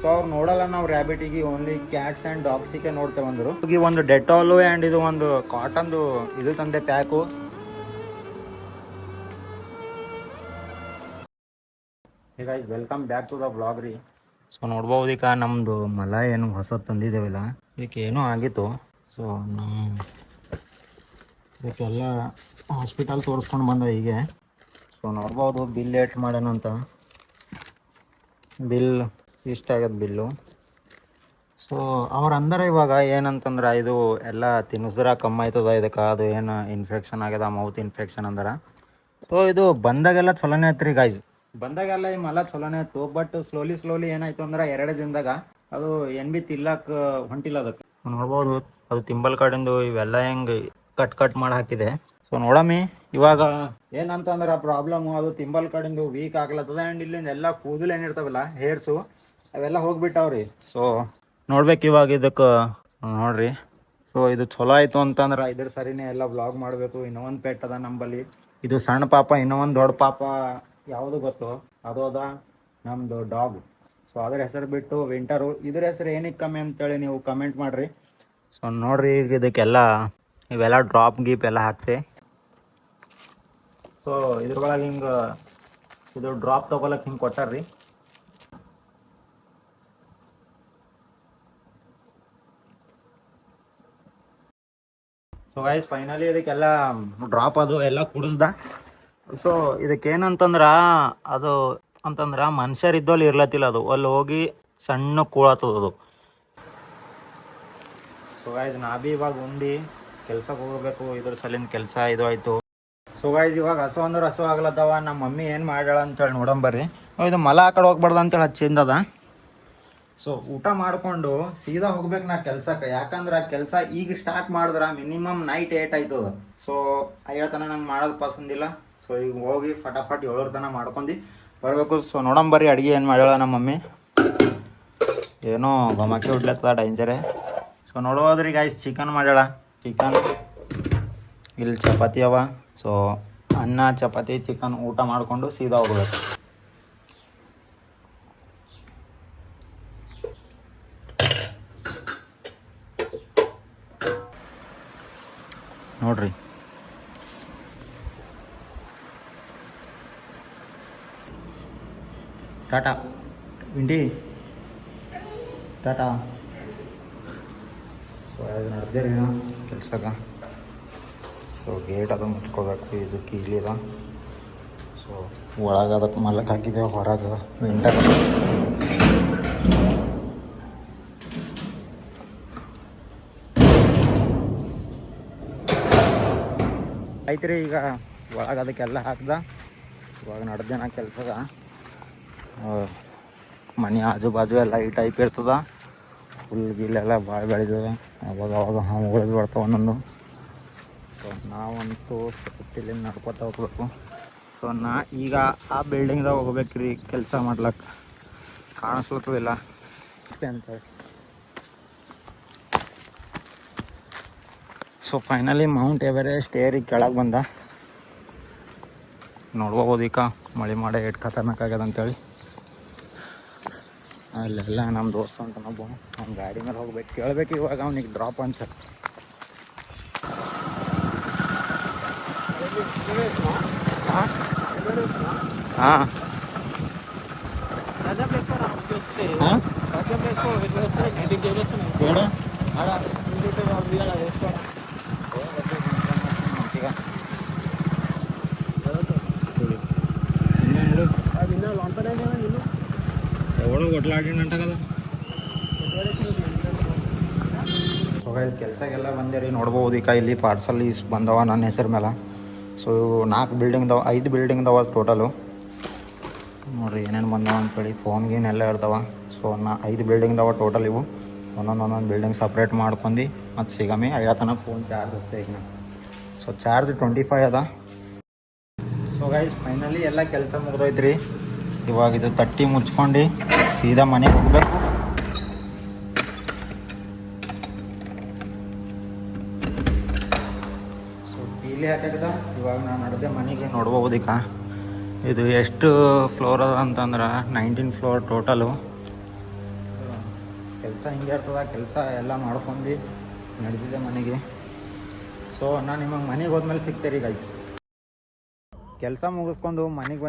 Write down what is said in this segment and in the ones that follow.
So ಅವ್ರು ನೋಡಲ್ಲ ನಾವು ರ್ಯಾಬಿಟಿಗೆ ಓನ್ಲಿ ಕ್ಯಾಟ್ಸ್ ಆ್ಯಂಡ್ ಡಾಗ್ಸಿಗೆ ನೋಡ್ತೇವೆ ಅಂದರು. ಈ ಒಂದು ಡೆಟಾಲು ಆ್ಯಂಡ್ ಇದು ಒಂದು ಕಾಟನ್ದು ಇದು ತಂದೆ pack. Hey guys, welcome back to the blog ರೀ. ಸೊ ನೋಡ್ಬೋದು ಈಗ ನಮ್ಮದು ಮಲ ಏನು ಹೊಸದು ತಂದಿದ್ದೇವಿಲ್ಲ, ಇದಕ್ಕೆ ಏನೋ ಆಗಿತ್ತು. ಸೊ ನಾವು ಇದಕ್ಕೆಲ್ಲ ಹಾಸ್ಪಿಟಲ್ ತೋರಿಸ್ಕೊಂಡು ಬಂದ ಹೀಗೆ. ಸೊ ನೋಡ್ಬೋದು ಬಿಲ್ ಏಟ್ ಮಾಡೋಣ ಅಂತ. ಬಿಲ್ ಇಷ್ಟ ಆಗ್ಯದ ಬಿಲ್ಲು. ಸೊ ಅವ್ರು ಅಂದರೆ ಇವಾಗ ಏನಂತಂದ್ರೆ ಇದು ಎಲ್ಲ ತಿನ್ನಿಸ್ರ ಕಮ್ಮಿ ಆಯ್ತದ, ಇದಕ್ಕೆ ಅದು ಏನು ಇನ್ಫೆಕ್ಷನ್ ಆಗ್ಯದ, ಮೌತ್ ಇನ್ಫೆಕ್ಷನ್ ಅಂದ್ರೆ. ಸೊ ಇದು ಬಂದಾಗೆಲ್ಲ ಚಲೋನೇ ಐತ್ರಿ ರೀ ಗೈಸ್, ಬಂದಾಗೆಲ್ಲ ಈ ಮಲ ಚಲೋನೇ ಇತ್ತು. ಬಟ್ ಸ್ಲೋಲಿ ಏನಾಯ್ತು ಅಂದ್ರೆ 2 ದಿನದಾಗ ಅದು ಏನು ಬಿ ತಿಲ್ಲಕ್ಕೆ ಹೊಂಟಿಲ್ಲ. ಅದಕ್ಕೆ ನೋಡ್ಬೋದು ಅದು ತಿಂಬಲ್ ಕಡೆಂದು ಇವೆಲ್ಲ ಹೆಂಗೆ ಕಟ್ ಮಾಡಿ ಹಾಕಿದೆ. ಸೊ ನೋಡಮ್ಮಿ ಇವಾಗ ಏನಂತಂದ್ರೆ ಪ್ರಾಬ್ಲಮ್ ಅದು ತಿಂಬಲ್ ಕಡೆಂದು ವೀಕ್ ಆಗ್ಲತ್ತದ. ಆ್ಯಂಡ್ ಇಲ್ಲಿಂದ ಎಲ್ಲ ಕೂದಲು ಏನಿರ್ತಾವಲ್ಲ ಹೇರ್ಸು ಅವೆಲ್ಲ ಹೋಗ್ಬಿಟ್ಟಾವ್ರಿ. ಸೊ ನೋಡ್ಬೇಕು ಇವಾಗ ಇದಕ್ಕೆ ನೋಡ್ರಿ. ಸೊ ಇದು ಚಲೋ ಆಯಿತು ಅಂತಂದ್ರೆ ಇದ್ರ ಸರಿನೇ ಎಲ್ಲ ವ್ಲಾಗ್ ಮಾಡಬೇಕು. ಇನ್ನೊಂದು ಪೆಟ್ ಅದ ನಂಬಲ್ಲಿ, ಇದು ಸಣ್ಣ ಪಾಪ. ಇನ್ನೊಂದು ದೊಡ್ಡ ಪಾಪ ಯಾವುದು ಗೊತ್ತು, ಅದು ಅದ ನಮ್ಮದು ಡಾಗ್. ಸೊ ಅದ್ರ ಹೆಸರು ಬಿಟ್ಟು ವಿಂಟರು. ಇದ್ರ ಹೆಸರು ಏನಕ್ಕೆ ಕಮ್ಮಿ ಅಂತೇಳಿ ನೀವು ಕಮೆಂಟ್ ಮಾಡಿರಿ. ಸೊ ನೋಡಿರಿ ಈಗ ಇದಕ್ಕೆಲ್ಲ ಇವೆಲ್ಲ ಡ್ರಾಪ್ ಗೀಪ್ ಎಲ್ಲ ಹಾಕ್ತೆ. ಸೊ ಇದ್ರೊಳಗೆ ಹಿಂಗೆ ಇದು ಡ್ರಾಪ್ ತೊಗೊಳಕ್ಕೆ ಹಿಂಗೆ ಕೊಟ್ಟಾರ್ರಿ. ಸೊ ಗೈಸ್ ಫೈನಲಿ ಇದಕ್ಕೆಲ್ಲ ಡ್ರಾಪ್ ಅದು ಎಲ್ಲ ಕುಡಿಸ್ದ. ಸೊ ಇದಕ್ಕೇನಂತಂದ್ರೆ ಅದು ಅಂತಂದ್ರೆ ಮನುಷ್ಯರು ಇದ್ದಲ್ಲಿ ಇರ್ಲತ್ತಿಲ್ಲ, ಅದು ಅಲ್ಲಿ ಹೋಗಿ ಸಣ್ಣ ಕೂಳತ್ತದ ಅದು. ಸೊ ಗೈಸ್ ನಾ ಬಿ ಇವಾಗ ಉಂಡು ಕೆಲ್ಸಕ್ಕೆ ಹೋಗಬೇಕು, ಇದ್ರ ಸಲಿಂದ ಕೆಲಸ ಇದು ಆಯಿತು. ಸೊ ಗೈಸ್ ಇವಾಗ ಹಸು ಅಂದ್ರೆ ಹಸು ಆಗ್ಲತ್ತವ. ನಮ್ಮ ಮಮ್ಮಿ ಏನು ಮಾಡ್ಯಾಳ ಅಂತೇಳಿ ನೋಡಂಬರ್ರಿ. ಇದು ಮಲ ಆ ಕಡೆ ಹೋಗ್ಬಾರ್ದು ಅಂತೇಳಿ ಹಚ್ಚಿಂದದ. ಸೊ ಊಟ ಮಾಡಿಕೊಂಡು ಸೀದಾ ಹೋಗ್ಬೇಕು ನಾ ಕೆಲ್ಸಕ್ಕೆ. ಯಾಕಂದ್ರೆ ಕೆಲಸ ಈಗ ಸ್ಟಾರ್ಟ್ ಮಾಡಿದ್ರೆ ಮಿನಿಮಮ್ ನೈಟ್ 8 ಆಯ್ತದ. ಸೊ ಹೇಳ್ತಾನೆ ನಂಗೆ ಮಾಡೋದು ಪಸಂದಿಲ್ಲ. ಸೊ ಈಗ ಹೋಗಿ ಫಟಾಫಟ್ 7 ತನಕ ಮಾಡ್ಕೊಂಡು ಬರಬೇಕು. ಸೊ ನೋಡಂಬರ್ರಿ ಅಡುಗೆ ಏನು ಮಾಡ್ಯಾಳ ನಮ್ಮ ಮಮ್ಮಿ. ಏನೋ ಗಮಕ್ಕೆ ಉಡ್ಲತ್ತದ ಡೇಂಜರೇ. ಸೊ ನೋಡೋದ್ರಿ ಗೈಸ್ ಚಿಕನ್ ಮಾಡ್ಯಾಳ. ಚಿಕನ್ ಇಲ್ಲಿ ಚಪಾತಿ ಅವ. ಸೊ ಅನ್ನ ಚಪಾತಿ ಚಿಕನ್ ಊಟ ಮಾಡಿಕೊಂಡು ಸೀದಾ ಹೋಗ್ಬೇಕು. ನೋಡ್ರಿ ಟಾಟಾ ಇಂಡಿ ಟಾಟಾ. ಸೊ ಅದು ನಡೆದೇ ರೀ ಕೆಲ್ಸಕ್ಕೆ. ಸೊ ಗೇಟ್ ಅದು ಮುಚ್ಕೋಬೇಕು. ಇದು ಕೀಲಿದ. ಸೊ ಒಳಗೆ ಅದಕ್ಕೆ ಮಲಕ್ಕೆ ಹಾಕಿದ್ದೇವೆ, ಹೊರಗೆ ವಿಂಟರ್. ಐತ್ರಿ ಈಗ ಒಳಗೆ ಅದಕ್ಕೆಲ್ಲ ಹಾಕ್ದ. ಇವಾಗ ನಡೆದೇನ ಕೆಲ್ಸದ. ಮನೆ ಆಜು ಬಾಜು ಎಲ್ಲ ಈ ಟೈಪ್ ಇರ್ತದ. ಹುಲ್ಲು ಗಿಲ್ಲೆಲ್ಲ ಭಾಳ ಬೆಳೆದದ. ಅವಾಗ ಹಾವುಗಳು ಬರ್ತಾವೆ ಒಂದೊಂದು. ಸೊ ನಾವಂತೂ ಇಲ್ಲಿ ನಡ್ಕೊತ ಹೋಗ್ಬೇಕು. ಸೊ ನಾ ಈಗ ಆ ಬಿಲ್ಡಿಂಗ್ದಾಗ ಹೋಗ್ಬೇಕು ರೀ ಕೆಲಸ ಮಾಡ್ಲಕ್ಕೆ. ಕಾಣಿಸ್ಲತ್ತದಿಲ್ಲ ಅಂತೇಳಿ. ಸೊ ಫೈನಲಿ ಮೌಂಟ್ ಎವರೆಸ್ಟ್ ಏರಿ ಕೆಳಗೆ ಬಂದ. ನೋಡ್ಬೋದು ಈಗ ಮಳೆ ಮಾಡೇ ಎಷ್ಟು ಖತರ್ನಾಕ್ ಆಗ್ಯದ ಅಂತೇಳಿ. ಅಲ್ಲೆಲ್ಲ ನಮ್ಮ ದೋಸ್ತ ಅಂತ ನಾವು ಅವ್ನ ಗಾಡಿ ಮೇಲೆ ಹೋಗ್ಬೇಕು. ಕೇಳ್ಬೇಕು ಇವಾಗ ಅವ್ನಿಗೆ ಡ್ರಾಪ್ ಅಂತ. ಹಾಂ ఎవడో కొట్లాడిండంట కదా. ಕೆಲಸಕ್ಕೆಲ್ಲ ಬಂದೆ ರೀ. ನೋಡ್ಬೋದು ಈಗ ಇಲ್ಲಿ ಪಾರ್ಸಲ್ ಈಸ್ ಬಂದವ ನನ್ನ ಹೆಸರು ಮೇಲೆ. ಸೊ 4 ಬಿಲ್ಡಿಂಗ್ದವ 5 ಬಿಲ್ಡಿಂಗ್ದವ ಟೋಟಲು. ನೋಡಿರಿ ಏನೇನು ಬಂದವ ಅಂತೇಳಿ. ಫೋನ್ ಗೀನ್ ಎಲ್ಲ ಇರ್ತಾವ. ಸೊ 5 ಬಿಲ್ಡಿಂಗ್ದವ ಟೋಟಲ್ ಇವು. ಒಂದೊಂದು ಬಿಲ್ಡಿಂಗ್ ಸಪ್ರೇಟ್ ಮಾಡ್ಕೊಂಡು ಮತ್ತು ಸಿಗಮ್ಮಿ ಐವತ್ತನ ಫೋನ್ ಚಾರ್ಜ್ ಅಷ್ಟೇ ಈಗ. ಸೊ ಚಾರ್ಜ್ 25 ಅದ. ಸೊ ಗೈಸ್ ಫೈನಲಿ ಎಲ್ಲ ಕೆಲಸ ಮುಗ್ದೋಯ್ತು. ಇವಾಗ ಇದು ತಟ್ಟಿ ಮುಚ್ಕೊಂಡು ಸೀದಾ ಮನೆಗೆ ಹೋಗ್ಬೇಕು. ಸೊ ಕೀಲಿ ಹಾಕಿದ ಇವಾಗ ನಾನು ನಡೆದೆ ಮನೆಗೆ. ನೋಡ್ಬೋದು ಈಗ ಇದು ಎಷ್ಟು ಫ್ಲೋರ್ ಅದ ಅಂತಂದ್ರೆ 19 ಫ್ಲೋರ್ ಟೋಟಲು. ಕೆಲಸ ಹಿಂಗೆ ಇರ್ತದೆ, ಕೆಲಸ ಎಲ್ಲ ಮಾಡ್ಕೊಂಡು ನಡೆದಿದೆ ಮನೆಗೆ. ಸೊ ನಾನು ನಿಮಗೆ ಮನೆಗೆ ಹೋದ್ಮೇಲೆ ಸಿಗ್ತೇರಿ ಗೈಸ್. ಕೆಲಸ ಮುಗಿಸ್ಕೊಂಡು ಮನೆಗೆ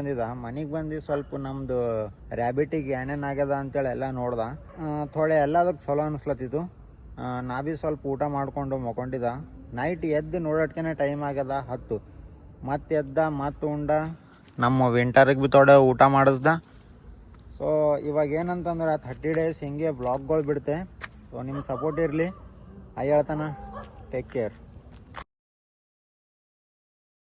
ಬಂದು ಸ್ವಲ್ಪ ನಮ್ಮದು ರ್ಯಾಬಿಟಿಗೆ ಏನೇನು ಆಗ್ಯದ ಅಂತೇಳಿ ಎಲ್ಲ ನೋಡ್ದೆ. ಥೋಡೆ ಎಲ್ಲದಕ್ಕೆ ಚಲೋ ಅನಿಸ್ಲತ್ತಿತ್ತು. ನಾ ಭೀ ಸ್ವಲ್ಪ ಊಟ ಮಾಡಿಕೊಂಡು ಮಲ್ಕೊಂಡಿದ್ದ. ನೈಟ್ ಎದ್ದು ನೋಡೋಟ್ಕೆ ಟೈಮ್ ಆಗ್ಯದ 10. ಮತ್ತೆ ಎದ್ದ ಮತ್ತೆ ಉಂಡ ನಮ್ಮ ವಿಂಟರಿಗೆ ಭೀ ಥೋಡೆ ಊಟ ಮಾಡಿಸ್ದ. ಸೊ ಇವಾಗ ಏನಂತಂದ್ರೆ 30 ಡೇಸ್ ಹಿಂಗೆ ಬ್ಲಾಗ್ಗಳು ಬಿಡ್ತೆ. ಸೊ ನಿಮ್ಮ ಸಪೋರ್ಟ್ ಇರಲಿ. ಹೇಳ್ತಾನೆ, ಟೇಕ್ ಕೇರ್.